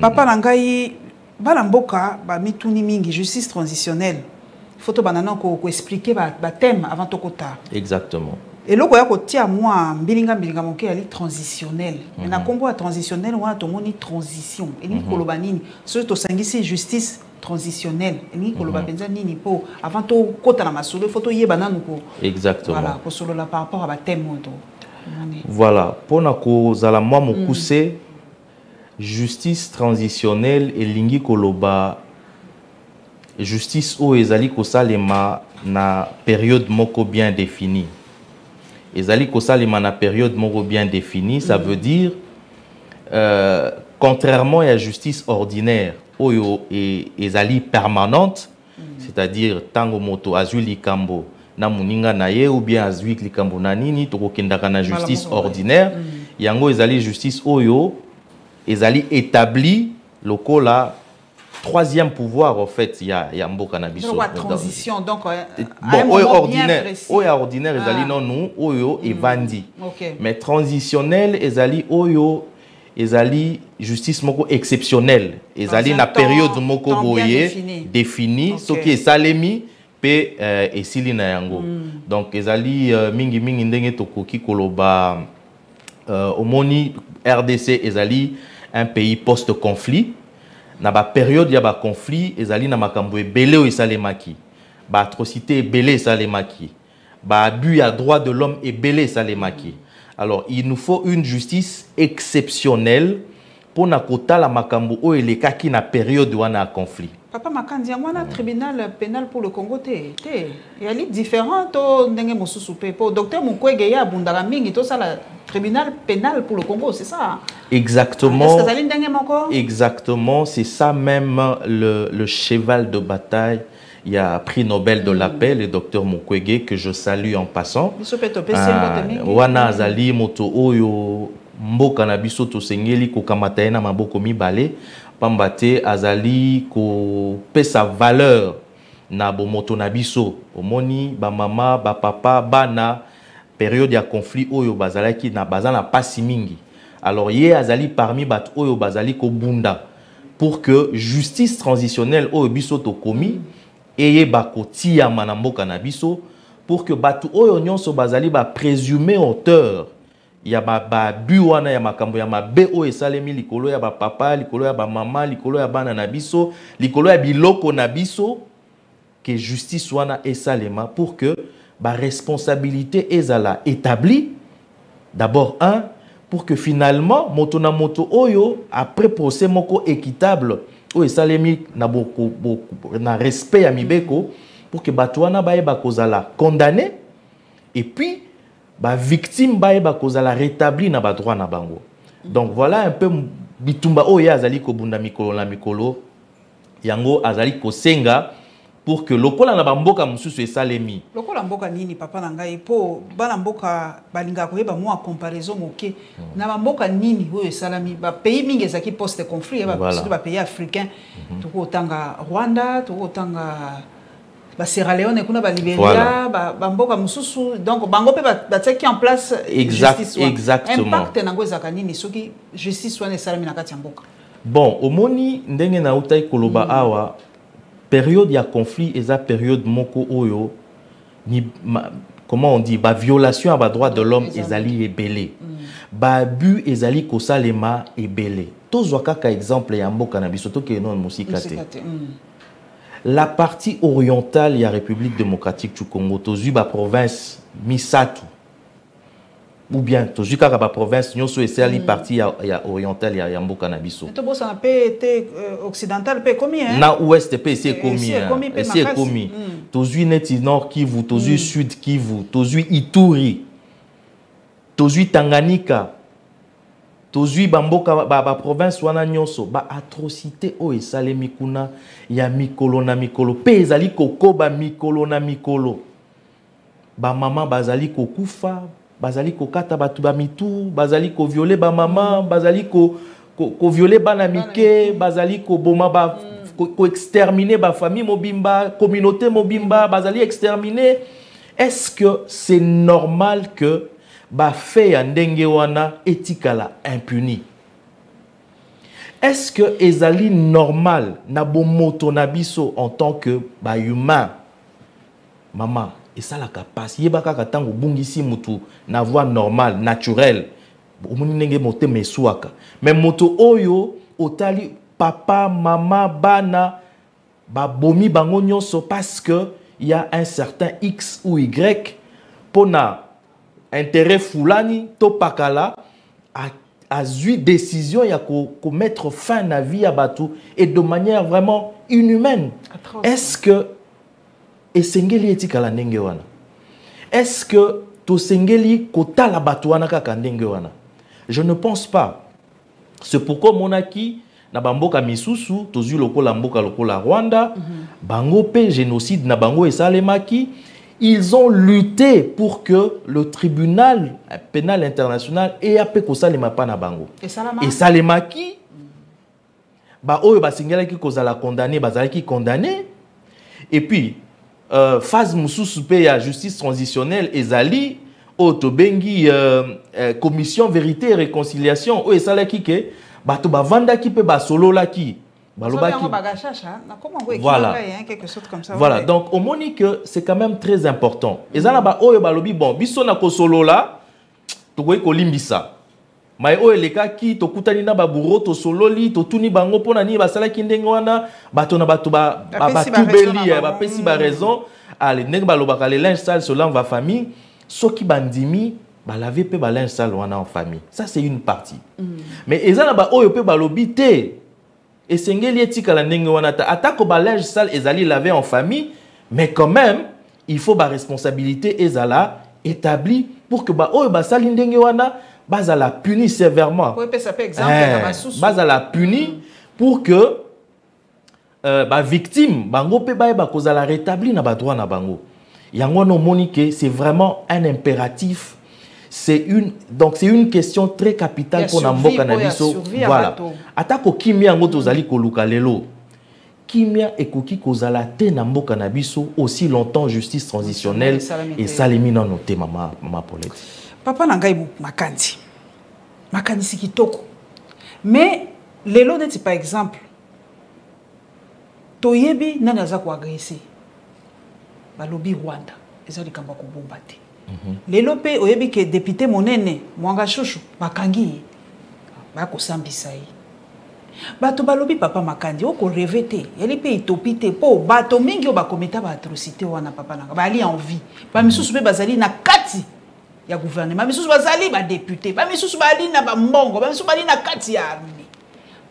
Papa Langai, Balamboka, mituni mingi, justice transitionnelle. Il faut que expliquer le thème avant de kota. Exactement. Et là, il y a moi, bilinga moké ali transitionnel. Mais na combo transitionnel, on a tout monde transition. Et ni kolobanini, surtout sangisi justice transitionnelle. Et ni kolobapenza nini po avant de kota na masolo, faut y bananu ko. Exactement. Voilà, pour solo la par rapport à thème moto. Voilà, pour na ko zala moi mokuse justice transitionnelle et lingi koloba justice o ezali ko salema na période moko bien définie. Ezali ko salema na période moko bien définie, ça veut dire contrairement à la justice ordinaire oyo ezali permanente, c'est-à-dire tango moto azui likambo na muninga na ye ou bien azui likambo na nini to kokendaka na justice ordinaire, yango ezali justice oyo ezali établi lokola troisième pouvoir en fait il y a mboka na biso transition donc bon oyo ordinaire ezali non nous oyo evandi mais transitionnel ezali oyo ezali justice moko exceptionnelle ezali na période moko boye défini soki esalemi pe esili na yango donc ezali mingi mingi ndenge tokoki koloba omoni RDC ezali un pays post-conflit. Na ba période ya ba conflit ezali na makambo ebele o esalemaki. Ba atrocité ebele esalemaki. Ba abus à droit de l'homme ebele esalemaki. Alors il nous faut une justice exceptionnelle pour na kota la makambo o elekaki na période wana conflit. Papa Makandi, il y a un tribunal pénal pour le Congo. Il y a des différents pour docteur Mukwege ya bundara mingi to ça le tribunal pénal pour le Congo, c'est ça? Exactement. Exactement, c'est ça même le cheval de bataille. Il y a prix Nobel de la paix, le docteur Mukwege que je salue en passant. Wana azali moto oyo mboka na biso to sengeli ko kamata na maboko mibale. Pambate azali ko pesa valeur na bomoto na biso omoni ba mama ba papa bana période ya conflit oyo bazalaki na bazana pasi mingi alors ye azali parmi bat oyo bazali ko bunda pour que justice transitionnelle oyo biso to komi eye ba kotia na mboka na biso pour que batu oyo nyonso bazali ba présumer auteur ya ba buwana ya makambo ya mabe o esalemi likolo ya ba papa likolo ya ba mama likolo ya bana na biso likolo ya biloko na biso que justice wana esalema pour que ba responsabilité ezala établie d'abord pour que finalement moto na moto oyo après procès moko équitable o esalemi na boko na respect ya mibeko pour que batu wana ba kozala condamné et puis ba victime ba kozala rétabli na ba droit na bango. Donc voilà un peu bitumba oya azali ko bunda mikolo na mikolo yango azali ko senga pour que lokola na bamboka mususu esalemi. Lokola mboka nini papa na ngai po bana mboka balinga ko yeba moi comparaison moke na bamboka nini oyo esalami ba pays mingi ezaki post conflit ba pays africain to kotanga Rwanda to kotanga ba Sierra Leone kuna ba Liberia ba mboka mususu donc bango pe ba teki en place exactement impact nango ezaka nini soki justice wana esalami na kati ya mboka. Bon omoni ndenge na utai koloba awa période ya conflit eza période moko oyo ni comment on dit ba violation à ba droit de l'homme ezali ebele ba abus ezali kosalema ebele tozwa kaka exemple ya mboka na biso to ke non musikate. La partie orientale de la République démocratique du Congo, la province Misatu, ou bien la province Nyoso et la partie orientale de Mboka na biso. Ça peut être occidental, combien? Na ouest c'est combien? C'est combien? Tozu neti nord Kivu, tozu sud Kivu, tozu Ituri, tozu Tanganyika. Tozui bamboka ba province wana nyonso ba atrocité o esalemi kuna ya mikolo na mikolo pe ezali kokoba mikolo na mikolo ba mama bazali kokufa bazali kokata batu ba mitu bazali ko violer ba mama bazali ko violer bana mike bazali ko boma ba ko exterminer ba famille mobimba communauté mobimba bazali exterminer. Est-ce que c'est normal que ba fait ya ndenge wana etikala impuni? est-ce que ezali normal na bomoto na biso en tant que ba humain maman et ça la capacité yebaka katango bungisi mutu na voix normale naturelle omoni ndenge mote mesuaka mais moto oyo otali papa mama bana ba bomi bango nyonso parce que il y a un certain X ou Y pona intérêt fulani to pakala a eu décision ya ko mettre fin à la vie à Batou et de manière vraiment inhumaine. Est-ce que esengeli etikala ndenge wana? Est-ce que to sengeli kota la batouana kaka ndenge wana? Je ne pense pas. C'est pourquoi monaki na bamboka misusu tozu lokola mboka lokola Rwanda bango pe génocide na bango esalemaki. Ils ont lutté pour que le tribunal pénal international ait appelé Kosalema Pana Bango. Et Salemaki, bah oyo ba singela ki kozala condamné, bazala ki condamné. Et puis phase mususu pe ya justice transitionnelle ezali otobengi commission vérité et réconciliation o esala ki ke bato ba vanda ki pe ba solo la ki. Voilà. Voilà. Donc, on moni que c'est quand même très important. Et ça, là, oyo balobi bon, biso na ko solo là, to koy ko limbisa. Mais oyo leka ki to kutani na ba buro to solo li, to tuni bango pona ni basala ki ndenge wana, bato na bato ba tubeli, ba pesi ba raison. Allez, ndenge balobaka le linge sale sur l'enva famille, soki bandimi ba laver pe ba linge sale wana en famille. Ça c'est une partie. Mais ezana ba oyo pe balobi te. Et sengeli etika la ndenge wana ta atako ba linge sale ezali lavé en famille, mais quand même il faut ba responsabilité ezala établie pour que ba oyo ba sali ndenge wana bazala puni sévèrement. Oui, ça peut exemple bazala puni pour que ba victime bango pe ba kozala rétabli na ba droit na bango. Yango no monique c'est vraiment un impératif. C'est une question très capitale pour Namboka Nabiso. Voilà. Atako kimia ngo tozali koluka lelo. Kimia ekoki kozala te Namboka Nabiso aussi longtemps justice transitionnelle et salemi na noté mama Paulette. Papa nangai makandi. Makandi sikitoko. Mais lelo neti par exemple toyebi nana za ko agresser. Balobi Rwanda. Ezali kamba ko bomba te. Lelo pe oyebi ke député monene mwanga chouchou bakangi bako sambisa yi bato balobi papa makandi oko revete yeli pe itopite po bato mingi o bakometa ba atrocité wana papa nanga bali en vie ba misusu pe bazali na kati ya gouvernement misusu bazali ba député ba misusu bali na ba mbongo ba misusu bali na kati ya armée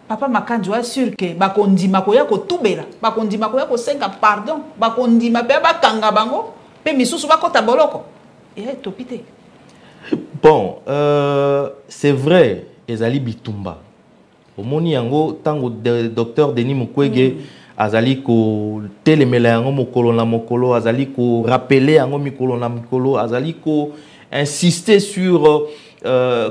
papa makandi wa sûr que bakondima ko ya ko tubela bakondima ko ya ko senga pardon bakondima pe bakanga bango pe misusu bakota boloko. Bon, c'est vrai, Ezali Bitumba. Au moni yango tango docteur Denis Mukwege azali ko telemela yango mokolo na mokolo, azali ko rappeler yango mikolo na mikolo, azali ko insister sur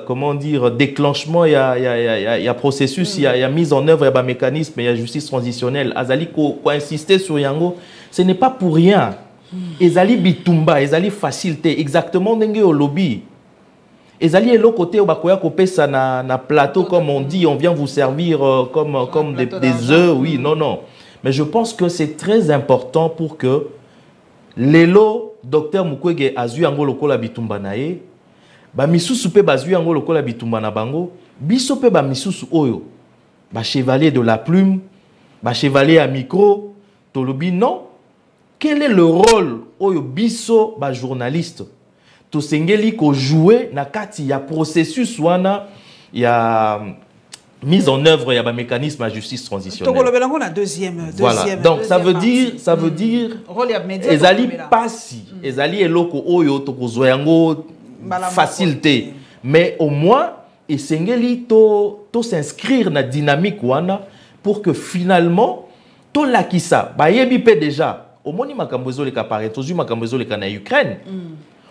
comment dire déclenchement il y a processus, il y a mise en œuvre, il y a mécanisme, il y a justice transitionnelle, azali ko insister sur yango, ce n'est pas pour rien. Ezali bitumba, ezali facilité, exactement ndenge au lobby. Ezali l'autre côté au bakoya kopesa na plateau comme on dit, on vient vous servir comme des œufs, oui, non. Mais je pense que c'est très important pour que lelo docteur Mukwege azu yango lokola bitumba nae, ba misusu pe bazu yango lokola bitumba na bango, biso pe ba misusu oyo, ba chevalier de la plume, ba chevalier à micro, to lobby non. Quel est le rôle oyo biso ba journaliste to sengeli ko jouer na kati ya processus wana ya mise en œuvre ya ba mécanisme à justice transitionnelle. Voilà. Donc ça veut dire rôle ya média ezali pasi ezali eloko oyo to kozwa yango facilité mais au moins esengeli to s'inscrire na dynamique wana pour que finalement to lakisa ba yebi pe déjà au moni makambozo le kapare tozu makambozo le kana Ukraine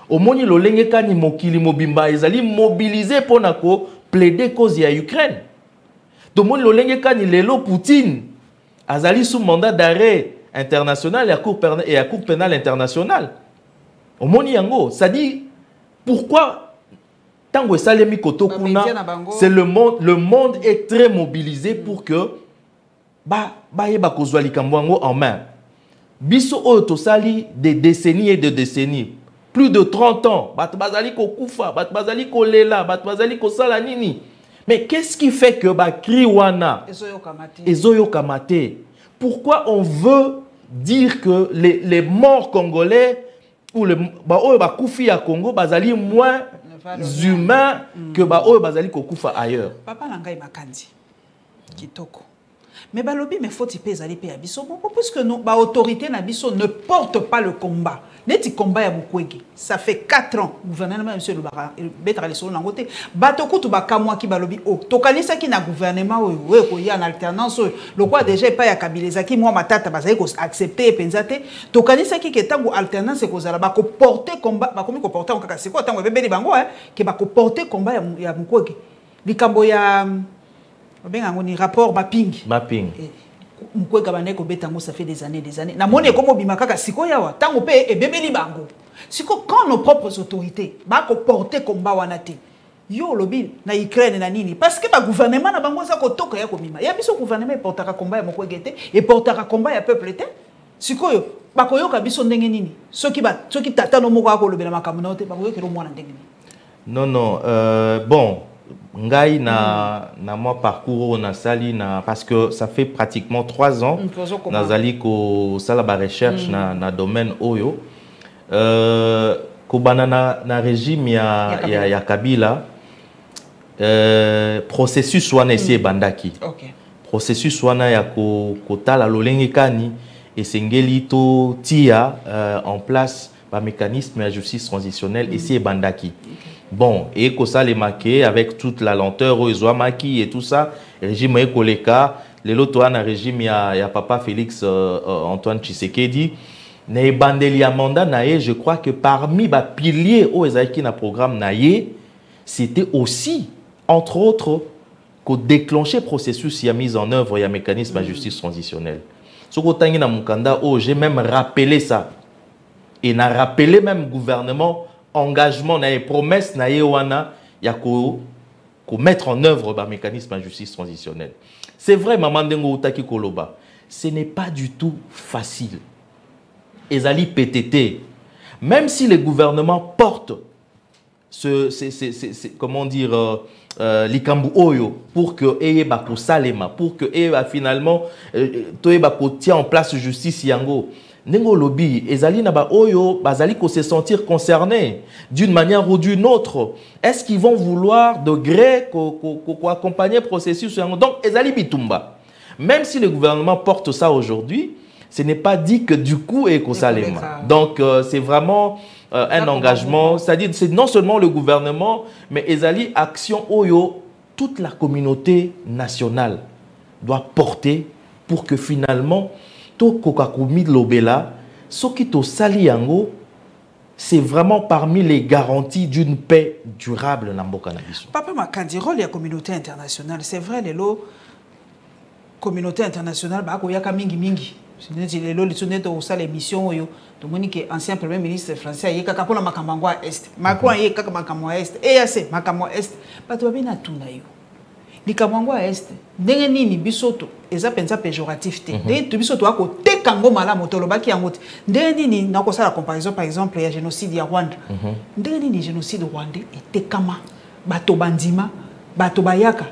au moni lolenge kani mokili mobimba ezali mobiliser pona ko plaider cause ya Ukraine to moni lolenge kani lelo Poutine azali sous mandat d'arrêt international et à cour pénale internationale au moni yango ça dit pourquoi Tango Salemi Kotokuna, c'est le monde est très mobilisé pour que yeba kozwa likambo yango en main. Biso oyo tosali des décennies et de décennies. Plus de 30 ans. Bat bazali ko kufa, bat bazali ko lela, bat bazali ko sala nini. Mais qu'est-ce qui fait que Kriwana Ezoyo Kamate? Pourquoi on veut dire que les morts congolais ou les Koufi à Congo bazali moins humains que bazali ko kufa ailleurs? Papa Nangai Makandi Kitoko. Mais balobi mais faut y payer ali payer biso puisque nos autorités na biso ne portent pas le combat. Neti combat ya Mukwege. Ça fait 4 ans gouvernement monsieur Lubara betra les solo nangote. Batoku to bakamwa ki balobi tokanisa ki na gouvernement oyo ko ya en alternance le quoi déjà pas ya Kabileza ki moi matata bazali ko accepter penzate tokanisa ki ke tango alternance ko zala ba ko porter combat ba komi ko porter on kaka c'est quoi tango bebeli bango ke ba ko porter combat ya Mukwege. Likambo ya ni rapport mapping. Mukwege baneko betango ça fait des années. Na moni comme bimakaka siko yawa tango pe e bebeli bango. Siko quand nos propres autorités ba ko porter combat wanate. Yo lobi na Ukraine na nini parce que ba gouvernement na bango za ko toka ya ko mima. Ya biso gouvernement portera combat ya Mukwege te et portera combat ya peuple te. Siko yo ba ko yoka biso ndenge nini. Soki tata no moko ko lobela makamuna te ba ko yokero mwana ndenge nini. Non bon Ngai na moi parcours na sali na parce que ça fait pratiquement 3 ans nazali ko sala ba recherche na domaine oyo ko banana na régime ya Kabila processus wana esi bandaki processus wana ya ko tala lolenge kani esengeli to tia en place ba mécanisme de justice transitionnelle esi bandaki. Bon, et que ça les marqué avec toute la lenteur, Maki et tout ça, régime Ekoleka, les lotois na régime ya papa Félix Antoine Tshisekedi, na bandeli amanda naie, je crois que parmi les piliers au Ezaïki na programme naie, c'était aussi entre autres que déclencher processus ya mise en œuvre ya mécanisme de justice transitionnelle. Ce que tangi na mukanda j'ai même rappelé ça et n'a rappelé même gouvernement engagement na promesse na yewana ya ko mettre en œuvre le mécanisme de justice transitionnelle. C'est vrai maman dengo utaki koloba, ce n'est pas du tout facile. Ezali PTT, même si le gouvernement porte comment dire likambu oyo pour que eye ba ko salema pour que eye finalement to eba ko tient en place justice yango. Nengo lobby, ezali na ba oyo bazali ko se sentir concernés d'une manière ou d'une autre. Est-ce qu'ils vont vouloir de gré ko accompagner le processus? Donc ezali bitumba. Même si le gouvernement porte ça aujourd'hui, ce n'est pas dit que du coup est kosalema. Donc c'est vraiment un engagement, c'est-à-dire c'est non seulement le gouvernement mais ezali action oyo toute la communauté nationale doit porter pour que finalement c'est vraiment parmi les garanties d'une paix durable. Papa Makandi, rôle de la communauté internationale, c'est vrai, la communauté internationale, il y a mingi. L'émission, ancien premier ministre français, il y a un Est, Macron, il y a Est, EAC, Macron Est, Likamangwa Est, ndenge nini bisoto eza penza péjoratif te. Ndenge bisoto ako tekango mala motolobaki yango te. Ndenge nini nako sala comparaison par exemple ya génocide ya Rwanda. Ndenge nini génocide rwandais etekama bato bandima bato bayaka.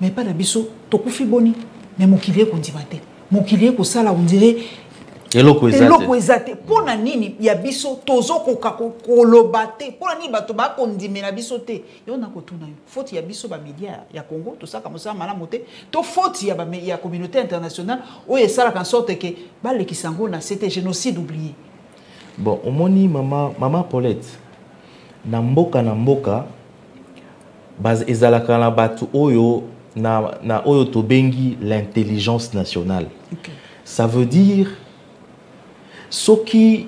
Mais pas na biso tokufi boni mais mokilié kondima te. Mokilié ko sala on dirait eloko ezate pona nini ya biso tozo koka kolobate pona nini bato ba kondimela biso te yo na kotuna yo faute ya biso ba média ya Congo to saka mosala malamu te to faute ya communauté internationale o esala en sorte que ba lekisango na c'était génocide oublié. Bon omoni maman Paulette na mboka base ezalaka na bato oyo na oyo to bengi l'intelligence nationale. Ça veut dire ce qui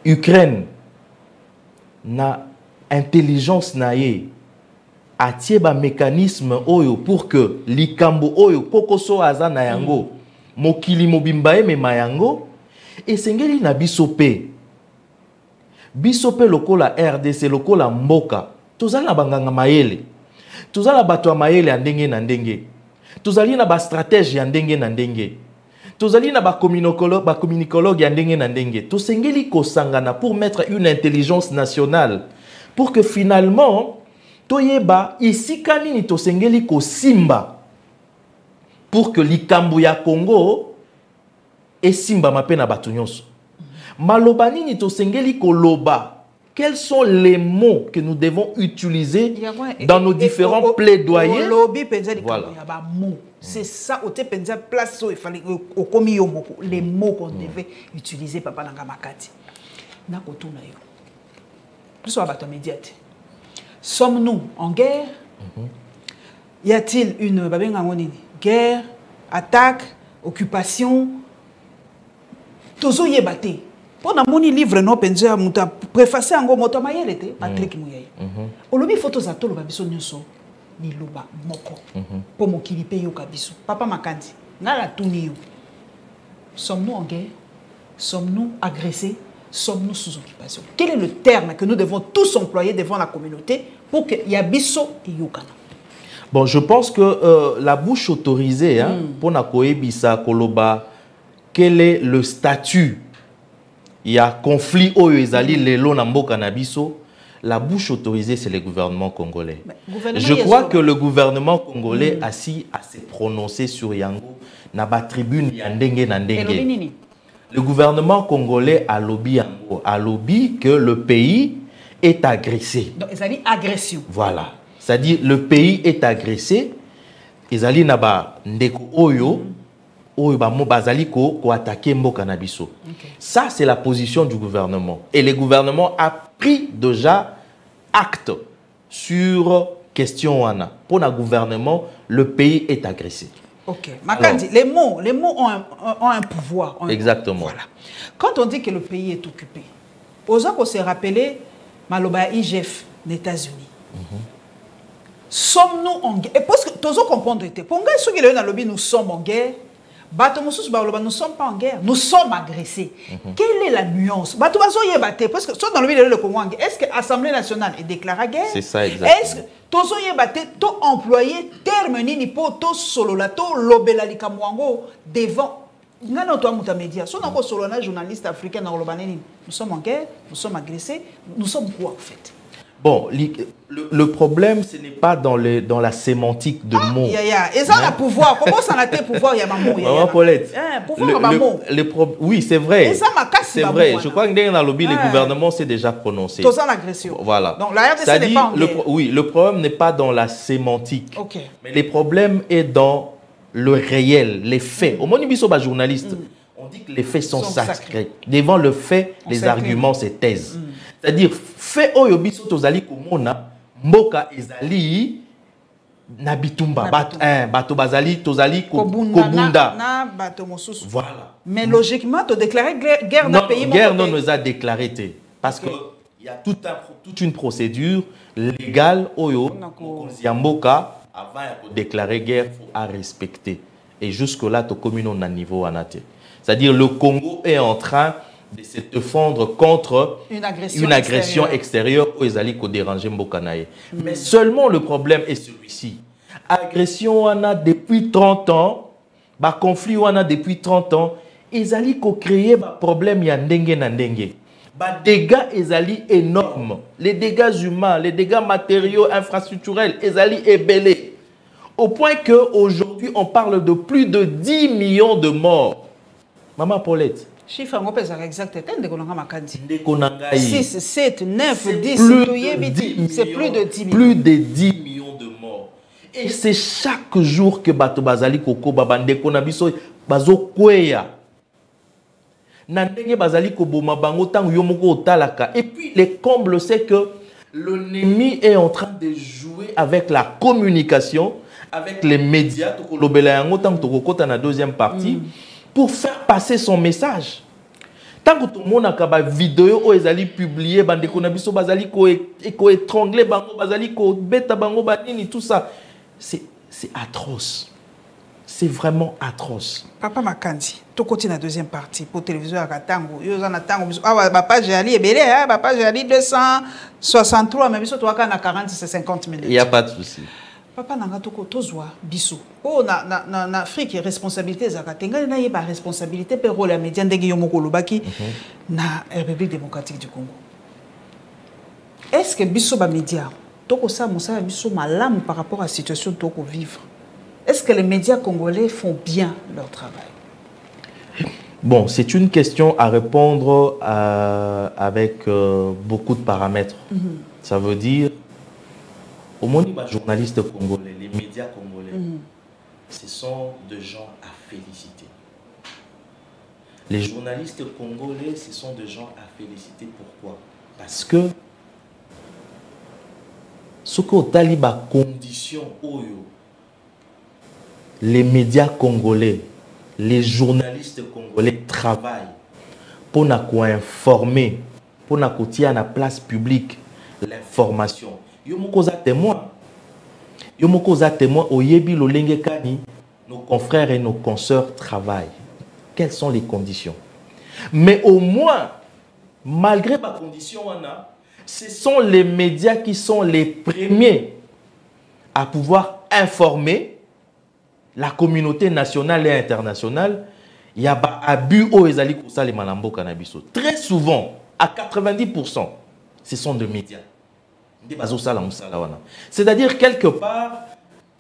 Ukraine na intelligence naie atie ba mécanisme oyo pour que likambo oyo kokoso aza na yango mokili mobimba e mema yango esengeli na biso pe bisope lokola RDC lokola mboka tozali na banganga mayele tozali na bato ya mayele ya ndenge na ndenge tozali na ba stratégie ya ndenge na ndenge tozali na ba communicologue ya ndenge na ndenge tosengeli kosangana pour mettre une intelligence nationale pour que finalement toyeba isika nini tosengeli kosimba pour que likambo ya Congo esimba mape na bato nyonso maloba nini tosengeli koloba. Quels sont les mots que nous devons utiliser dans nos différents plaidoyers? Voilà. C'est ça, au place les mots qu'on devait utiliser, Papa Nangamakati. Sommes-nous en guerre? Y a-t-il une guerre, attaque, occupation? Tozo yebate. Pour mon livre non penja muta préfacé en moto mayele te Patrick Muyaya. Olobi photos za tolo babiso nyonso ni loba moko. Pour mokili pe yo kabiso. Papa Makandi, ngala tuni yo. Sommes-nous en guerre? Sommes-nous agressés? Sommes-nous sous occupation? Quel est le terme que nous devons tous employer devant la communauté pour que yabiso et yokana? Bon, je pense que la bouche autorisée pour na koebisa koloba, quel est le statut? Il y a conflit au Ezali, Lelo, Nambo, Canabiso. La bouche autorisée, c'est le gouvernement congolais. Je crois que le gouvernement congolais a s'est prononcé sur Yango, Naba tribune Yandenge Nandenge. Le gouvernement congolais a lobby que le pays est agressé. Donc, Ezali agression. Voilà. C'est-à-dire, le pays est agressé. Ezali Naba Ndeko Oyo. Ça, c'est la position du gouvernement. Et le gouvernement a pris déjà acte sur question Wana. Pour le gouvernement, le pays est agressé. Ok. Makandi, les mots ont un pouvoir. Exactement. Voilà. Quand on dit que le pays est occupé, posons qu'on s'est rappelé Maloba IGF des États-Unis. Sommes-nous en guerre? Et parce que tous comprendre, pour nous sommes en guerre. Nous ne sommes pas en guerre, nous sommes agressés. Quelle est la nuance? Parce que dans le milieu de Congo, est-ce que l'Assemblée nationale est déclarée guerre? C'est ça exactement. Est-ce que tu as employé terme ni pour to solo la to lobela likamwango devant ngana to amuta média. Si on a solo un journaliste africain dans nous sommes en guerre, nous sommes agressés, nous sommes quoi en fait? Bon, le problème, ce n'est pas dans la sémantique de mots. Et ça, le pouvoir. Comment ça a été pouvoir? Il y a un mot. Maman Paulette. Oui, c'est vrai. C'est vrai. Je crois que dans le lobby, le gouvernement s'est déjà prononcé. Tout ça, l'agression. Voilà. Donc, la RDC n'est pas en guerre. Oui, le problème n'est pas dans la sémantique. Okay. Mais le problème est dans le réel, les faits. Au moins, nous journalistes. On dit que les faits sont sacrés. Devant le fait, les arguments se taisent. C'est-à-dire, fait oyobiso tozali komona mboka ezali na bitumba bato bazali tozali kobunda na bato mosusu. Voilà. Mais logiquement tu déclarer guerre dans pays guerre non nous a déclaré parce que il y a toute une procédure légale oyo ya mboka avant de déclarer guerre à respecter et jusque là to commune na niveau anate. C'est-à-dire le Congo est en train de se défendre contre une agression extérieure où ils allaient déranger Mbokanaye. Mais seulement le problème est celui-ci. Agression on a depuis 30 ans, conflit on a depuis 30 ans, ils allaient créer un problème ya ndenge na ndenge. Dégâts ils allaient énormes, les dégâts humains, les dégâts matériaux, infrastructurels, ils allaient ébélés. Au point que aujourd'hui on parle de plus de 10 millions de morts. Maman Paulette. Chiffre exact, c'est 6, 7, 9, 10, c'est plus de 10 millions. Plus de 10 millions de morts. Et c'est chaque jour que Bato Bazali Koko Babandeko Nabiso Bazo Kweya. Nandenge Bazali Koboma Bango Tang Yomoko Otalaka. Et puis le comble, c'est que l'ennemi est en train de jouer avec la communication, avec les médias, dans la deuxième partie. Pour faire passer son message. Tant que tout le monde a une vidéo où ils allaient publier, étrangler, tout ça, c'est atroce. C'est vraiment atroce. Papa Makandi, tu continues la deuxième partie pour télévision à Katango. Papa Jali est belé, Papa Jali 263, mais tu as 40, c'est 50 minutes. Il n'y a pas de souci. Papa Nanga Toko Tozwa, Bissou. Oh, en Afrique, responsabilité, Zakatenga, il y a responsabilité pour rôle médian de Guillaume Kolobaki, na République démocratique du Congo. Est-ce que Bissou ba média, Toko sa Moussa Bissou malam par rapport à la situation Toko vivre? Est-ce que les médias congolais font bien leur travail? Bon, c'est une question à répondre avec beaucoup de paramètres. Ça veut dire, au moins les journalistes congolais, les médias congolais, ce sont des gens à féliciter. Les journalistes congolais, ce sont des gens à féliciter. Pourquoi? Parce que ce que taliba condition oyo, les médias congolais, les journalistes congolais travaillent pour nous informer, pour nous à la place publique l'information. Yomokoza témoin. Yomokoza témoin au Yebi Lolenge Kani, nos confrères et nos consoeurs travaillent. Quelles sont les conditions? Mais au moins, malgré ma condition, ce sont les médias qui sont les premiers à pouvoir informer la communauté nationale et internationale. Il y a des abus au Ezali Kosa les Malambo Cannabiso. Très souvent, à 90%, ce sont des médias. C'est-à-dire, quelque part,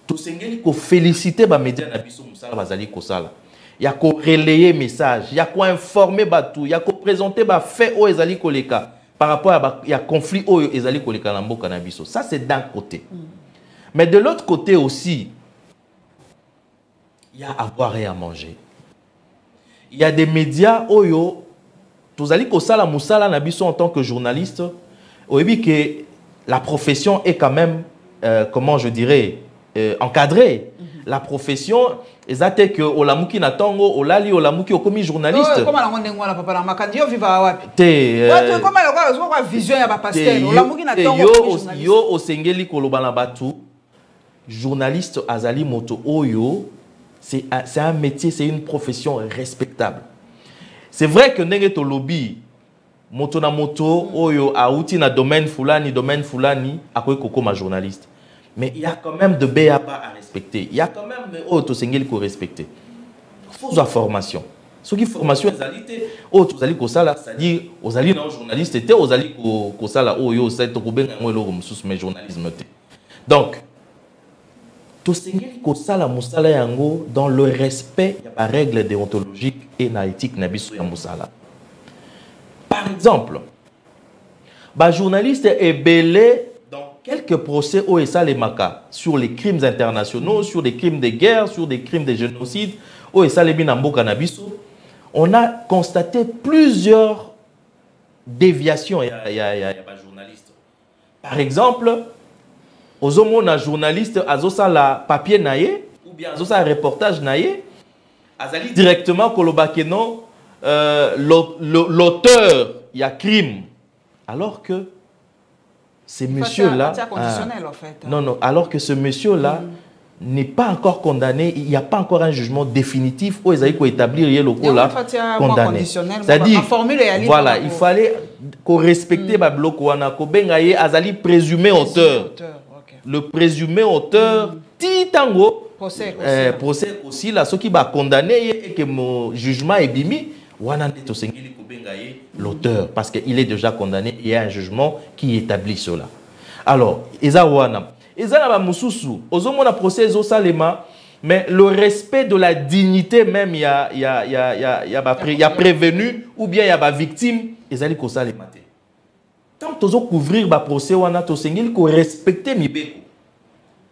tout il faut féliciter les médias il y a qu'à relayer les messages, il y a qu'à informer tout, il y a qu'à présenter les faits au Ezali Koleka par rapport à il y a conflit au Ezali Koleka Lambo Cannabiso. Ça, c'est d'un côté. Mais de l'autre côté aussi, il y a à boire et à manger. Il y a des médias oyo tozali kosala musala na biso en tant que journaliste oyebi que la profession est quand même comment je dirais encadrée. La profession ezate que olamuki na tango olali olamuki okomi journaliste. Comment la ngonde ngwana papa la makandio viva wapi? Te comment la vision ya ba pasteur olamuki na tango yo osengeli koloba na batu journaliste azali moto oyo. C'est un métier, c'est une profession respectable. C'est vrai que ndenge to lobby moto na moto oyo auti na domaine fulani akoy koko ma journaliste. Mais il y a quand même de BABA à respecter. Il y a quand même auto sengeli ko respecter. Faut la formation. Ce qui formation ezalité auto zali ko sala, c'est-à-dire ozali na journaliste était ozali ko sala oyo c'est to ko benga ngelo ko mususu mais journalisme té. Donc dans le respect de la règle déontologique et éthique par exemple, les journaliste est belé dans quelques procès au Lemaka sur les crimes internationaux, sur les crimes de guerre, sur des crimes de génocide au on a constaté plusieurs déviations. Journalistes. Par exemple, aux hommes journalistes azosa la papier naïe ou bien azosa reportage naïe azali directement kolobakeno l'auteur il y a crime alors que ces messieurs là en fait. Non alors que ce monsieur là n'est pas encore condamné, il n'y a pas encore un jugement définitif où ils allaient établir les locaux là condamné. C'est-à-dire voilà, il fallait qu'on respecte ba bloc wana ko bengaye azali présumé auteur. Le présumé auteur, titango, procès aussi, là, ceux qui va condamner et que mon jugement est bimi, l'auteur, parce qu'il est déjà condamné, il y a un jugement qui établit cela. Alors, Ezawana, Ezana Mususu, Ozomona procès Salema, mais le respect de la dignité même, il y a prévenu ou bien il y a victime, Ezali Kosalema. Tant que vous couvrir le procès, vous devez respecter Mibeko.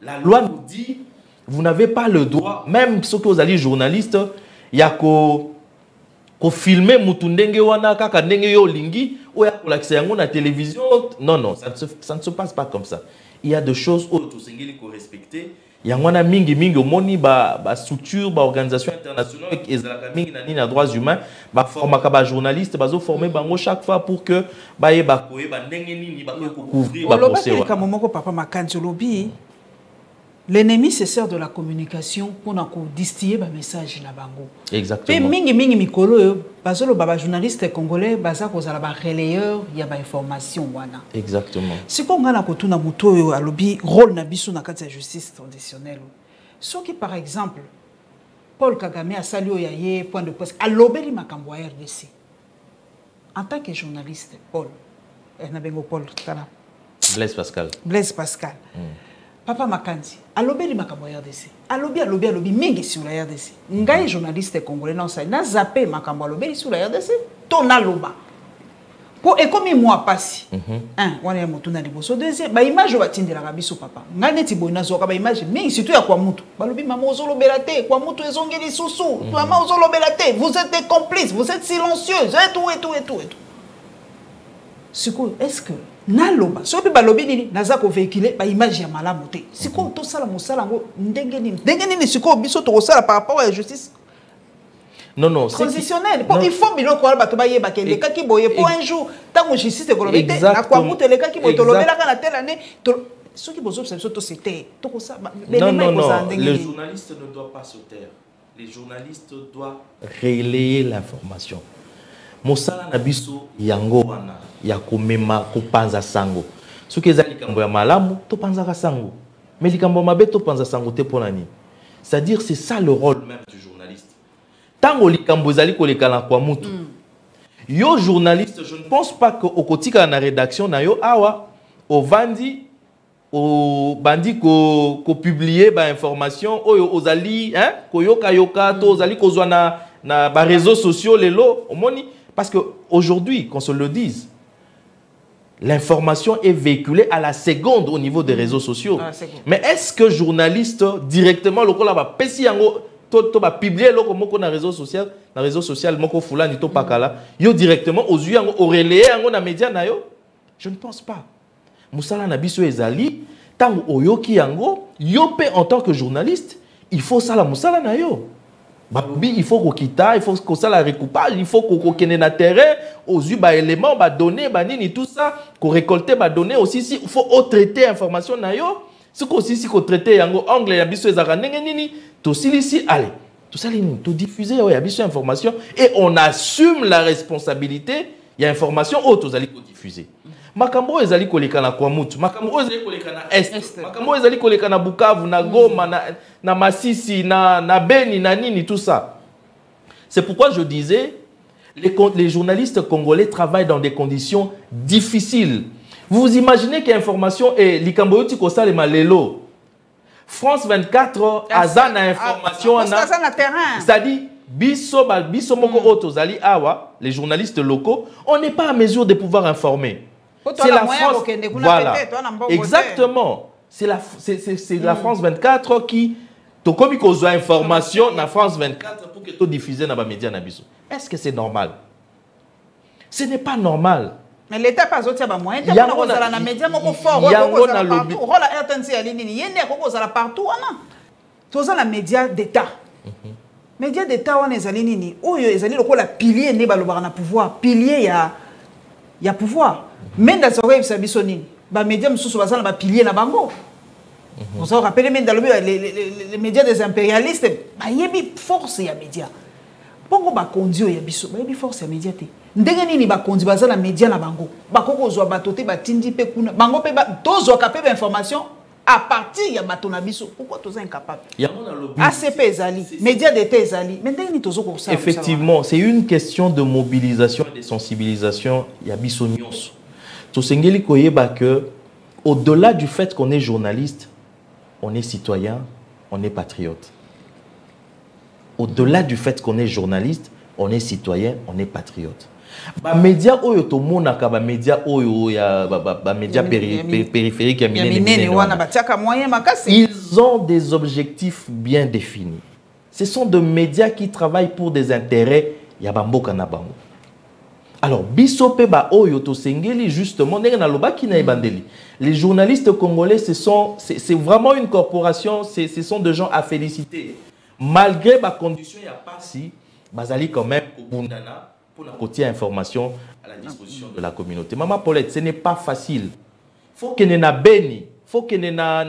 La loi nous dit, vous n'avez pas le droit, même ceux que vous allez journalistes, il y a qu'au filmer Mutundenge wana kaka ndenge yo lingi ou ya l'accès à la télévision. Non, ça ne se passe pas comme ça. Il y a des choses où vous devez respecter. Il y a wana mingi omoni ba structure ba organisation internationale et ezalaka mingi na nini na droits humains ba formaka ba journaliste bazo former bango chaque fois pour que ba yeba koyeba ndenge nini ba ko couvrir ba procès wa kamomoko papa Makanzi lobby L'ennemi se sert de la communication pour distiller un message na bango. Exactement. Et mingi mikolo bazolo baba journaliste congolais baza kozala ba relayeur ya ba information wana. Exactement. Si ko ngana ko tuna muto yo alobi rôle na biso na kati ya justice traditionnelle. Soki par exemple Paul Kagame a sali o yaye point de presse alobeli makambo ya RDC. En tant que journaliste Paul na bengo Paul tala Blaise Pascal. Blaise Pascal. Papa Makanzi, alobeli makambo ya RDC. Alobi mingi sur la RDC. Ngai journaliste congolais non ça na zappé makambo alobeli sur la RDC. To na loba. Po ekomi moi pasi. Wana ya moto na liboso. Deuxième, ba image ba tindela ka biso papa. Ngai neti boy na zoka ba image mingi surtout ya kwa mutu. Balobi mama ozolobela te, kwa mutu ezongeli susu. Mama ozolobela te, vous êtes complices, vous êtes silencieux, et tout. Siko, est-ce que naloba soki balobi nini naza ko véhiculer ba image ya malamu te siko to sala musala ngo ndenge nini siko biso to sala par rapport à la justice non transitionnelle pour il faut biloko ala bato ba yeba ke le kaki boye pour un jour tango justice ekolobi te na kwa mutu le kaki boye to lobela kana telle année soki bozo biso to c'était to ko sa non les journalistes ne doivent pas se taire, les journalistes doivent relayer l'information. Mosala na biso yango wana ya komema kopanza sango soki ezali likambo ya malamu to panzaka sango mais likambo mabe to panza sango te pona ni, c'est-à-dire c'est ça le rôle même du journaliste. Tango likambo ezali koleka na kwa mutu yo journaliste, je ne pense pas que okotika na rédaction na yo awa ovandi o bandi ko publier ba information oyo ozali ko yoka to ozali kozwa na ba réseaux sociaux lelo omoni. Parce qu'aujourd'hui, qu'on se le dise, l'information est véhiculée à la seconde au niveau des réseaux sociaux. Mais est-ce que journaliste directement, le va publier le réseau social, directement aux yeux, au relais, dans médias, je ne pense pas. Moussala Nabiso Ezali, tant oyoki yango, yope en tant que journaliste, il faut ça la moussala na yo. Il faut qu'on quitte, il faut qu'on ça la recoupage, il faut qu'on connaisse le terrain, aux yeux, éléments, données, tout ça, qu'on récolte, données aussi, il faut traiter l'information. Ce qu'on aussi qu'on traiter anglais, tout ici, allez, tout ça, tout diffuser, il y a des informations et on assume la responsabilité, il y a information autre, vous allez diffuser. Makambo ezali koleka na kwa mutu, makambo ezali koleka na est, makambo ezali koleka na Bukavu, na Goma, na Masisi, na Beni, na nini, tout ça. C'est pourquoi je disais, les journalistes congolais travaillent dans des conditions difficiles. Vous vous imaginez qu'il y a information et likambo yoti kosa le malelo. France 24 azana information c'est-à-dire biso moko otozali awa, les journalistes locaux, on n'est pas en mesure de pouvoir informer. C'est la France. Voilà. Exactement. C'est la France 24 qui comme il y a information na France 24 pour que tu diffuses dans les médias. Est-ce que c'est normal? Ce n'est pas normal. Mais l'État pas autre moyen. Il y a un média fort. Il y a un RTNC à ligne. Il y a un partout. Tout ça, les médias d'État. Médias d'État, on est allé nini. Oh, ils allé le pilier ne balobara pouvoir. Pilier il y a pouvoir. Même dans ce rêve, c'est bisonine. Les médias sont les piliers na bango. Vous vous rappelez même dans les médias des impérialistes, il y a une force ya médias. Bongo ba kondio ya biso, ba force ya médias te. Ndenge nini ba kondi baza na médias na bango. Ba koko zo batote ba tindi pe kuna. Bango pe ba tozo ka pe information à partir ya bato na biso. Pourquoi toza incapable? ACP ezali, médias d'État ezali. Mais ndenge ni tozo ko ça. Effectivement, c'est une question de mobilisation et de sensibilisation ya biso nyonso. Tosengeli koyeba que au-delà du fait qu'on est journaliste, on est citoyen, on est patriote. Au-delà du fait qu'on est journaliste, on est citoyen, on est patriote. Les médias périphériques, ils ont des objectifs bien définis. Ce sont des médias qui travaillent pour des intérêts. Alors, Bisopeba Oyoto Sengeli, justement, les journalistes congolais, c'est vraiment une corporation, ce sont des gens à féliciter. Malgré ma condition, il n'y a pas si, Bazali quand même, pour la côté information à la disposition de la communauté. Maman Paulette, ce n'est pas facile. Il faut qu'il y ait béni. faut que na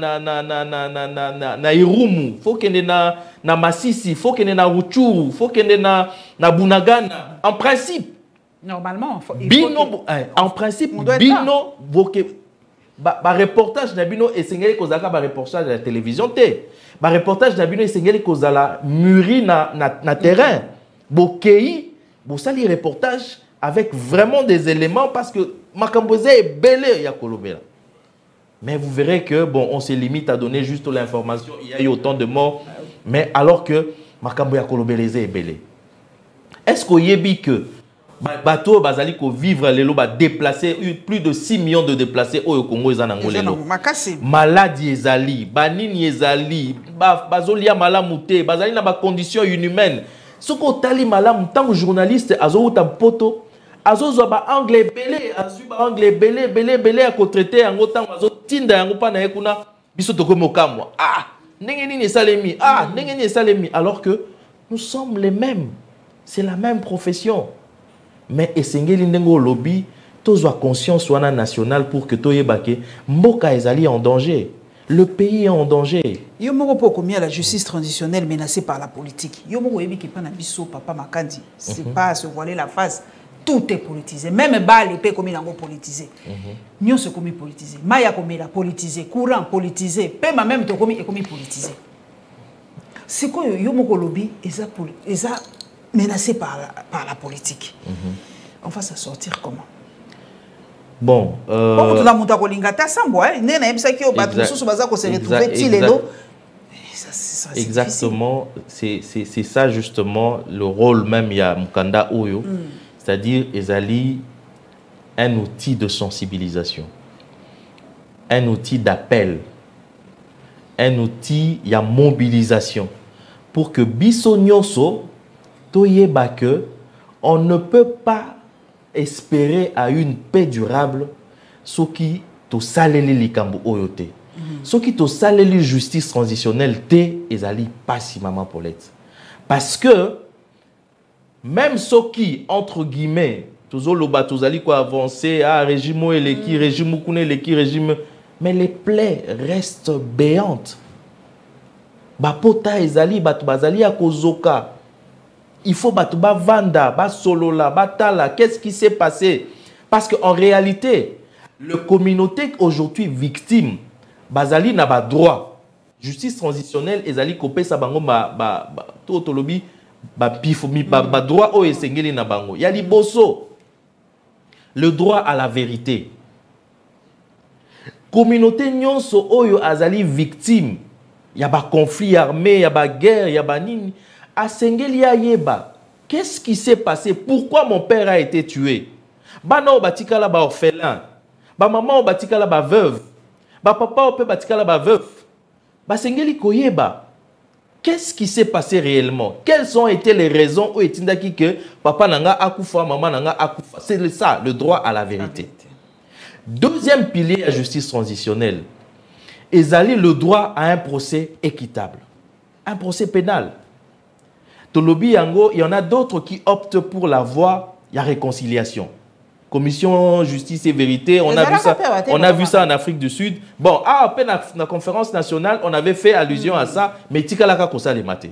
Irumu, faut que na Masisi, faut que na Ruchuru, faut que na Bunagana. En principe, normalement, en principe, bino ba reportage na bino esengeli kozaka ba reportage de la télévision té. Ba reportage na bino esengeli kozala muri na terrain. Bokei, bosali reportage avec vraiment des éléments parce que makamboze est belé ya kolobela. Mais vous verrez que, bon, on se limite à donner juste l'information. Il y a eu autant de morts. Mais alors que Makambo ya kolobeleze est belé. Est-ce qu'il y a dit que bateau bazali ko vivre lelo ba déplacer plus de 6 millions de déplacés au Congo ezana ngolelo. Maladie ezali, banini ezali, bazolia malamu te, bazali na ba conditions inhumaines. Soko tali malamu tant journaliste azo ta poto azo ba anglais belé, azu ba anglais belé à traiter en autant azo tinda yango pa na ekuna biso to komokamwa. Ah, ndenge nini salemi. Ah, ndenge nini salemi alors que nous sommes les mêmes. C'est la même profession. Mais esengeli ndengo lobby tozwa conscience wana nationale pour que toyebake mboka ezali en danger. Le pays est en danger. Yo moko po komi à la justice transitionnelle menacée par la politique. Yo moko yebi ki pa na biso papa Makandi. C'est pas à se voiler la face. Tout est politisé. Même bal pe komi nango politisé. Nyo se komi politisé. Maya komi la politisé, courant politisé, pema même to komi politisé. C'est quoi yo moko lobby eza menacé par la politique. On va s'en sortir comment? Bon, exactement, c'est ça justement le rôle même il y a Mukanda Oyo, c'est-à-dire ezali un outil de sensibilisation, un outil d'appel, un outil il y a mobilisation pour que biso nyonso toyeba que on ne peut pas espérer à une paix durable ce qui to saleli likambo oyote. Ce qui to saleli justice transitionnelle te ezali pas si maman Paulette. Parce que même ce qui entre guillemets toujours le batozali quoi avancer à régime eleki régime kune eleki régime mais les plaies restent béantes. Ba pota ezali batu bazali ya kozoka. Il faut battre vanda, bat solola, batala. Qu'est-ce qui s'est passé? Parce qu'en réalité, la communauté aujourd'hui victime, bazali n'a pas droit. Justice transitionnelle, ezali kopé sa bango tout lobby droit au esengeli na bango. Yali bosso. Le droit à la vérité. Communauté nyonso oyo azali victime. Il y a ba conflit armé, il y a ba guerre, il y a ba nini. Asengelia yeba, qu'est-ce qui s'est passé? Pourquoi mon père a été tué? Bana obatika la ba orphelin, ba maman obatika la ba veuve, ba papa ope batika la ba veuve. Ba sengeli koyeba. Qu'est-ce qui s'est passé réellement? Quelles ont été les raisons où etindaki que papa nanga akufa, maman nanga akufa? C'est ça, le droit à la vérité. Deuxième pilier à justice transitionnelle, ezali le droit à un procès équitable, un procès pénal. Tolobi yango, il y en a d'autres qui optent pour la voie, il y a réconciliation. Commission justice et vérité, on a vu ça en Afrique du Sud. Bon, après la conférence nationale, on avait fait allusion à ça, mais Tikalaka Kosa les maté.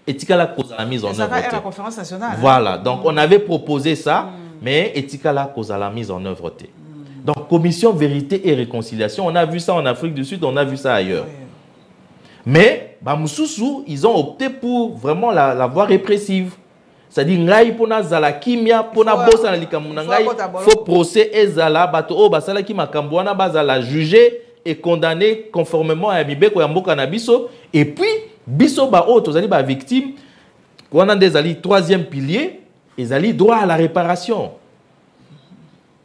Et Tikalaka Kosa la mise en œuvre. La conférence nationale. Voilà, donc on avait proposé ça, mais Tikalaka Kosa la mise en œuvre. Donc commission vérité et réconciliation, on a vu ça en Afrique du Sud, on a vu ça ailleurs. Mais, Bamoussoussou, ils ont opté pour vraiment la voie répressive. C'est-à-dire, ngai pona zala kimia, pona bossa na likamuna ngai, faut procès ezala, bato o basala ki makambwana bazala jugé et condamné conformément à Mibeko ya mboka na biso. Et puis, biso ba o tozali ba victime, wana ndezali troisième pilier, ezali droit à la réparation.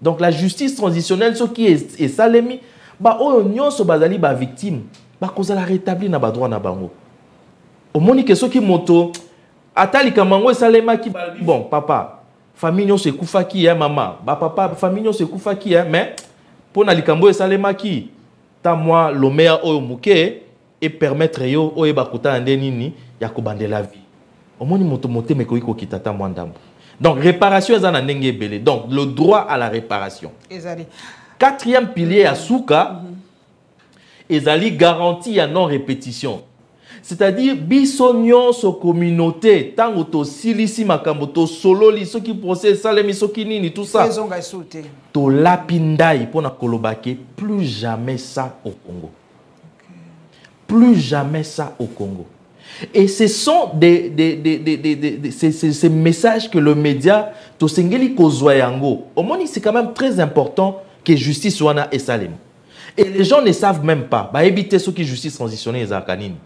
Donc la justice transitionnelle, ce qui est salemi, ba o nyonso bazali ba victime. Bakoza la rétablir na badroit na bango. Au moni que ce qui moto atali kamango salema ki balbi bon papa famille nyo se kufa ki ya maman ba papa famille nyo se kufa ki ya mais pour na likambo salema ki ta moi le meilleur o muke et permettre yo o e bakuta ndenini ya kobande la vie. Au moni moto moté me ko iko kitata mwandambo. Donc réparation ezana ndenge belé. Donc le droit à la réparation. Quatrième pilier à souka ezali garantie à non-répétition. C'est-à-dire, bisognon so communauté, tant auto silisi makamboto solo li so qui procès salemi so qui nini tout ça. To lapindai pour na kolobake, plus jamais ça au Congo. Plus jamais ça au Congo. Et ce sont ces messages que le média to sengeli kozwa yango. Au moins c'est quand même très important que justice wana et salem. Et les gens ne savent même pas. Ba éviter ceux qui justice transitionnelle za kanini.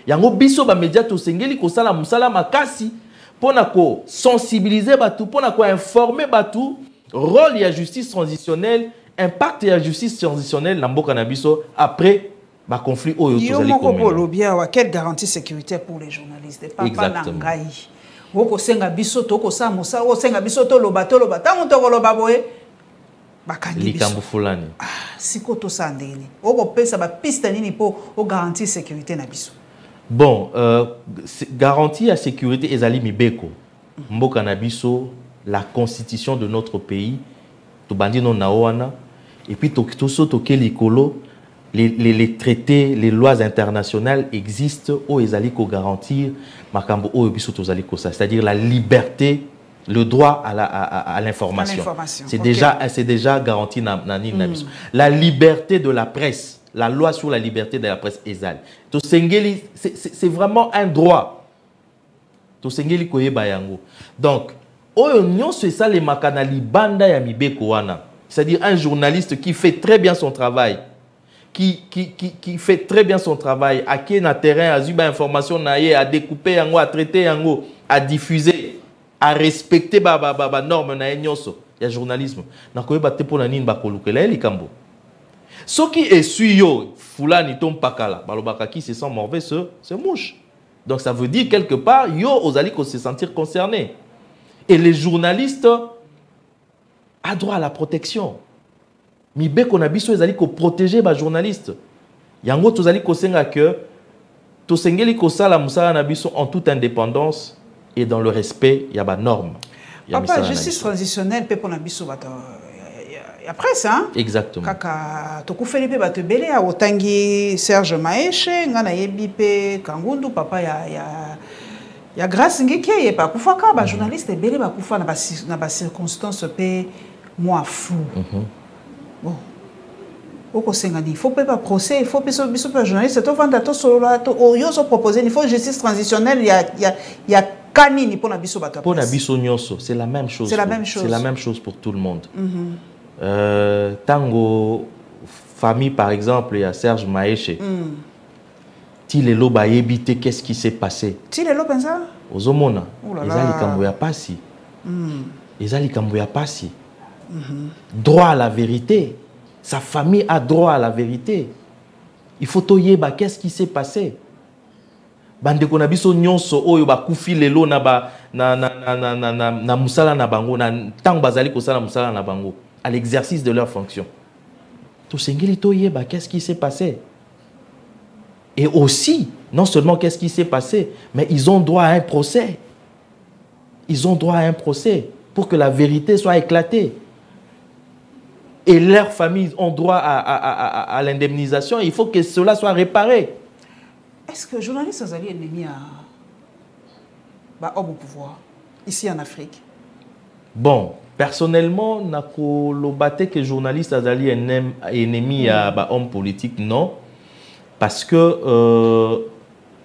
Yango biso ba média to sengeli ko sala musala makasi pona ko sensibiliser batu pona ko informer batu rôle ya justice transitionnelle impact ya justice transitionnelle na mboka na biso après ba conflit oyo to zali komona. Quelle garantie sécurité pour les journalistes pas nangai. Woko senga biso to ko sa musa o senga biso to loba tango to ko loba boye bakandi biso. Likambo fulani. Siko to sandeni. Woko pesa ba piste nini po o garantie sécurité na biso. Bon, garantie à sécurité ezali mibeko. Mboka na biso, la constitution de notre pays, to bandi non naoana, et puis to soto likolo, les traités, les lois internationales existent au ezali ko garantir makambo o biso to zali ko ça, c'est-à-dire la liberté, le droit à l'information. C'est déjà garanti na biso. La liberté de la presse. La loi sur la liberté de la presse ezali. C'est vraiment un droit. To sengeli koyeba yango. Donc, oyo nyonso ça les makanali banda ya mibeko wana. C'est-à-dire un journaliste qui fait très bien son travail. Qui fait très bien son travail, à qui na terrain a zuba information naie à découper yango, à traiter yango, à diffuser, à respecter ba norme na nyonso. Ya journalisme. Na koyeba te pona nini ba kolukela likambo. Ce qui est suyo, Fulani tom pakala, balobaka qui se sent mauvais se mouche. Donc ça veut dire quelque part, yo osali ko se sentir concerné. Et les journalistes ont droit à la protection. Mibe konabiso ezali ko protéger ba journalistes. Yango tozali ko senga que to sengeli ko sala musala na biso en toute indépendance et dans le respect ya ba normes. Papa, justice transitionnelle pe pona biso bato. Après ça, exactement. Kaka tokufeli pe bato belé a otangi Serge Maeshe ngana yebi pe Kangundu papa ya grâce ngike ye pa kufaka ba journaliste belé ba kufa na ba circonstances pe moi flou. Bon. Oko sengani, il faut pas procès, il faut pas journaliste to vanda to solo to oyo so proposer il faut justice transitionnelle il y a kanini pour na biso bato. Pour na biso nyonso, c'est la même chose. C'est la même chose. C'est la même chose pour tout le monde. Tango famille par exemple, il y a Serge Maeshe. Tilelo ba yebite qu'est-ce qui s'est passé? Tilelo pensa? Ozomona. Ezali kambo ya pasi. Ezali kambo ya pasi. Droit à la vérité. Sa famille a droit à la vérité. Il faut toyeba qu'est-ce qui s'est passé. Bande kona biso nyonso oyo ba kufi lelo na ba na musala na bango na tango bazali ko sala musala na bango à l'exercice de leur fonction. To sengeli toyeba qu'est-ce qui s'est passé. Et aussi, non seulement qu'est-ce qui s'est passé, mais ils ont droit à un procès. Ils ont droit à un procès pour que la vérité soit éclatée. Et leurs familles ont droit à l'indemnisation. Il faut que cela soit réparé. Est-ce que les journalistes sont ennemis à homme au pouvoir, ici en Afrique? Bon, personnellement, je que les journalistes sont ennemis à homme politique, non. Parce que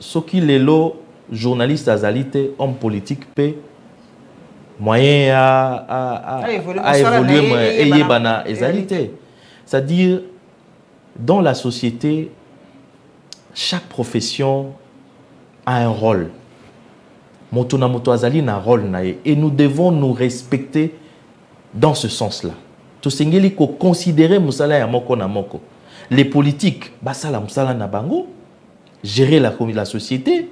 ce qui est là, journalistes sont homme politique, moyen à évoluer et yebana égalité. C'est-à-dire dans la société chaque profession a un rôle. Moto na moto azali na rôle na et nous devons nous respecter dans ce sens-là. To sengeli ko considérer musala ya moko na moko. Les politiques basala musala na bango gérer la société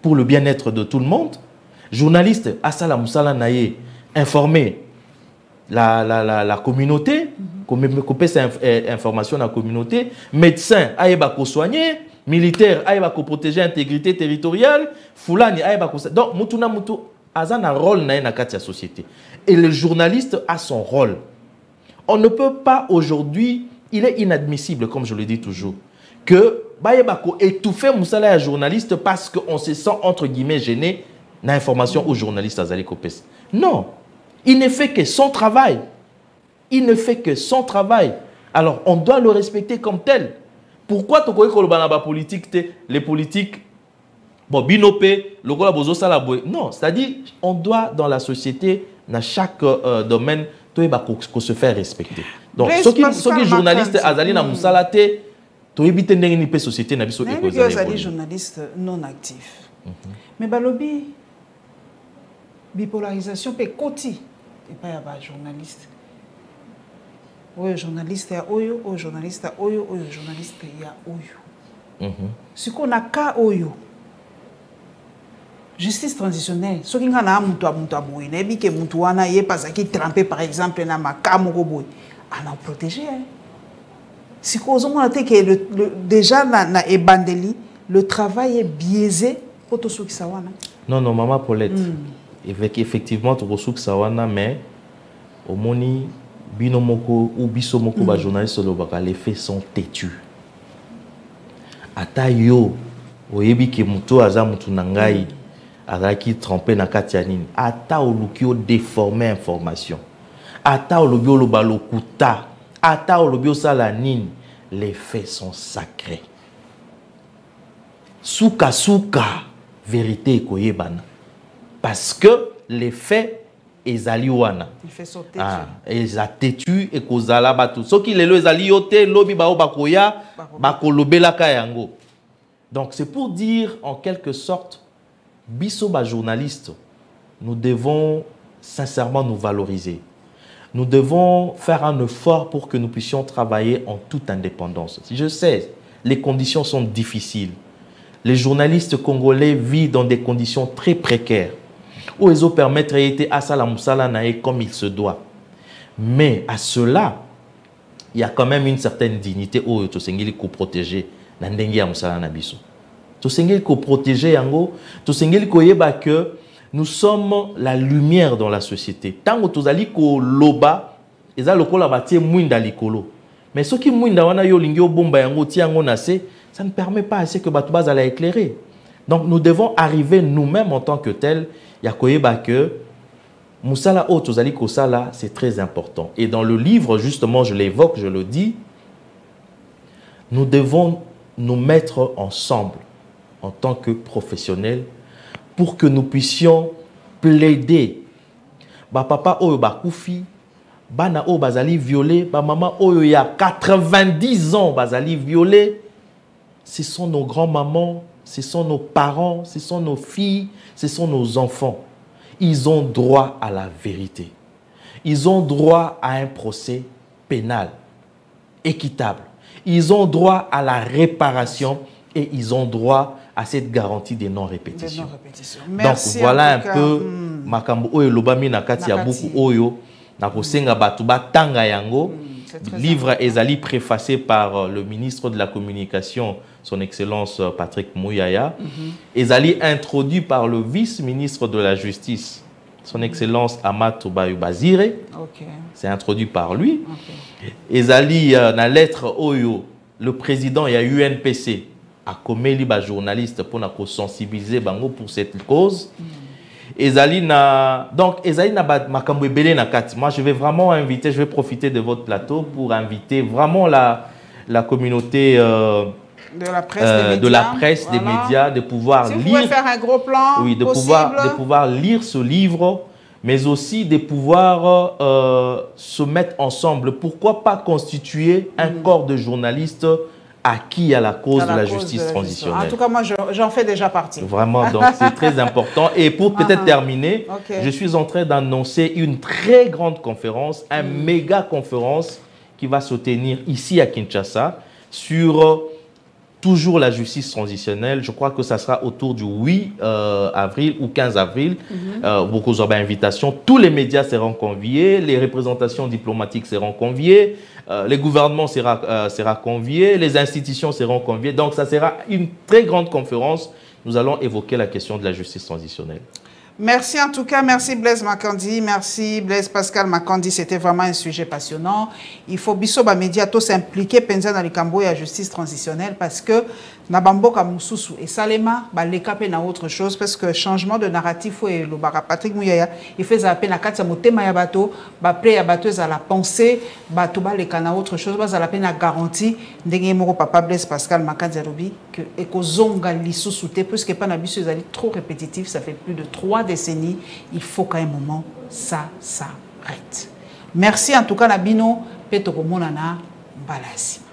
pour le bien-être de tout le monde. Journaliste, asala musala naye, informer la communauté, couper cette information à la communauté. Médecin, aïeba ko soigner. Militaire, aïeba ko protéger l'intégrité territoriale. Foulani, aïeba ko. Donc, mutuna mutu, azan a rôle naye na kati ya société. Et le journaliste a son rôle. On ne peut pas aujourd'hui, il est inadmissible, comme je le dis toujours, que étouffer Moussala et journaliste parce qu'on se sent entre guillemets gêné l'information aux journalistes Azali Kopes. Non, il ne fait que son travail. Il ne fait que son travail. Alors, on doit le respecter comme tel. Pourquoi tu connais politique, les politiques, bon, binopé, le rôle bozo salaboy. Non, c'est-à-dire, on doit dans la société, dans chaque domaine, qu'on se fait respecter. Donc, ceux qui journalistes Azali na Moussalate, tu évites une société na biso éco. Azali journaliste non actif. Mais balobi bipolarisation peut côté et pas y journaliste. Oyo journaliste ya oyo, oyo journaliste ya oyo, oyo journaliste ya oyo. Ce qu'on a ka oyo. Justice transitionnelle. Ce qui nga na mutu aboy, na bi ke mutu wana ye pas qui trempé par exemple na makamo ko boy. On a protégé. Si qu'on a que déjà na ebandeli, le travail est biaisé pour tout ce qui sawana. Non non maman Paulette. Effectivement tout ce qui sawana mais au moni binomoko ou bisomoko ba journaliste les faits sont têtus. Ata yo oyebi ke mutu aza mutu nangai azaki trempé na katianine. Ata olukio déformer information. Ata olubio lo balokuta. Ata olubio salanine. Les faits sont sacrés. Souka souka vérité koyebana. Parce que les faits ezali wana. Il fait sauter. Ezatetu et kozala batu. Soki lelo ezali yote lobi bao bakoya bakolobela kayango. Donc c'est pour dire en quelque sorte biso ba journaliste, nous devons sincèrement nous valoriser. Nous devons faire un effort pour que nous puissions travailler en toute indépendance. Je sais, les conditions sont difficiles. Les journalistes congolais vivent dans des conditions très précaires. Où ils ont permis de traiter à Salam Moussala comme il se doit. Mais à cela, il y a quand même une certaine dignité où tu sais qu'on protéger Nandengi Moussala Nabiso. Tu sais qu'on protéger Yango, tu sais qu'on yeba que nous sommes la lumière dans la société. Tant que tu as dit que loba, ils ont le col à bâtir mouinda likolo. Mais ce qui mouinda wana yo lingyo bomba yango tiango nase, ça ne permet pas assez que batubaz allait éclairer. Donc nous devons arriver nous-mêmes en tant que tels. Yakoyeba que Moussala o tozali kosala, c'est très important. Et dans le livre justement, je l'évoque, je le dis, nous devons nous mettre ensemble en tant que professionnels pour que nous puissions plaider. Ba papa oyo ba koufi, bana o bazali violé, ba maman oyo il y a 90 ans bazali violé. Ce sont nos grands-mamans, ce sont nos parents, ce sont nos filles, ce sont nos enfants. Ils ont droit à la vérité. Ils ont droit à un procès pénal équitable. Ils ont droit à la réparation et ils ont droit à cette garantie des non-répétitions. Donc voilà un peu makambo oyo lobami nakati ya buku oyo na kosenga batu batanga yango. Livre ezali préfacé par le ministre de la Communication, son Excellence Patrick Mouyaya. Ezali introduit par le vice-ministre de la Justice, son Excellence Amato Bazire. C'est introduit par lui. Ezali na lettre oyo le président ya UNPC a commis les journalistes pour sensibiliser bango pour cette cause. Ezali na donc ezali na makambo ebele na kati. Moi je vais vraiment inviter, je vais profiter de votre plateau pour inviter vraiment la communauté de la presse, des médias, de pouvoir lire. Vous pouvez faire un gros plan. Oui, de pouvoir lire ce livre, mais aussi de pouvoir se mettre ensemble. Pourquoi pas constituer un corps de journalistes acquis à la cause de la justice transitionnelle. En tout cas, moi, j'en fais déjà partie. Vraiment, donc c'est très important. Et pour peut-être terminer, je suis en train d'annoncer une très grande conférence, une méga conférence qui va se tenir ici à Kinshasa sur toujours la justice transitionnelle. Je crois que ça sera autour du 8 avril ou 15 avril. Beaucoup d'invitations. Tous les médias seront conviés, les représentations diplomatiques seront conviées, les gouvernements seront conviés, les institutions seront conviées. Donc ça sera une très grande conférence. Nous allons évoquer la question de la justice transitionnelle. Merci en tout cas, merci Blaise Makandi, merci Blaise Pascal Makandi, c'était vraiment un sujet passionnant. Il faut bisoba média tous s'impliquer dans le cambo et la justice transitionnelle parce que Nabamboka Moussousou et Salema, les capés na autre chose parce que changement de narratif et le bara Patrick Mouyaya, il fait à peine à 4 motema ya bateau, prêt à bateau à la pensée, bateau les cana autre chose, à la peine à garantie, ndenge moko papa Blaise Pascal Makandi Arobi que ekozonga lissousouté parce que pas nabisu trop répétitif, ça fait plus de 3 décennies, il faut qu'à un moment ça s'arrête. Merci en tout cas Nabino Peto Monana Balasi.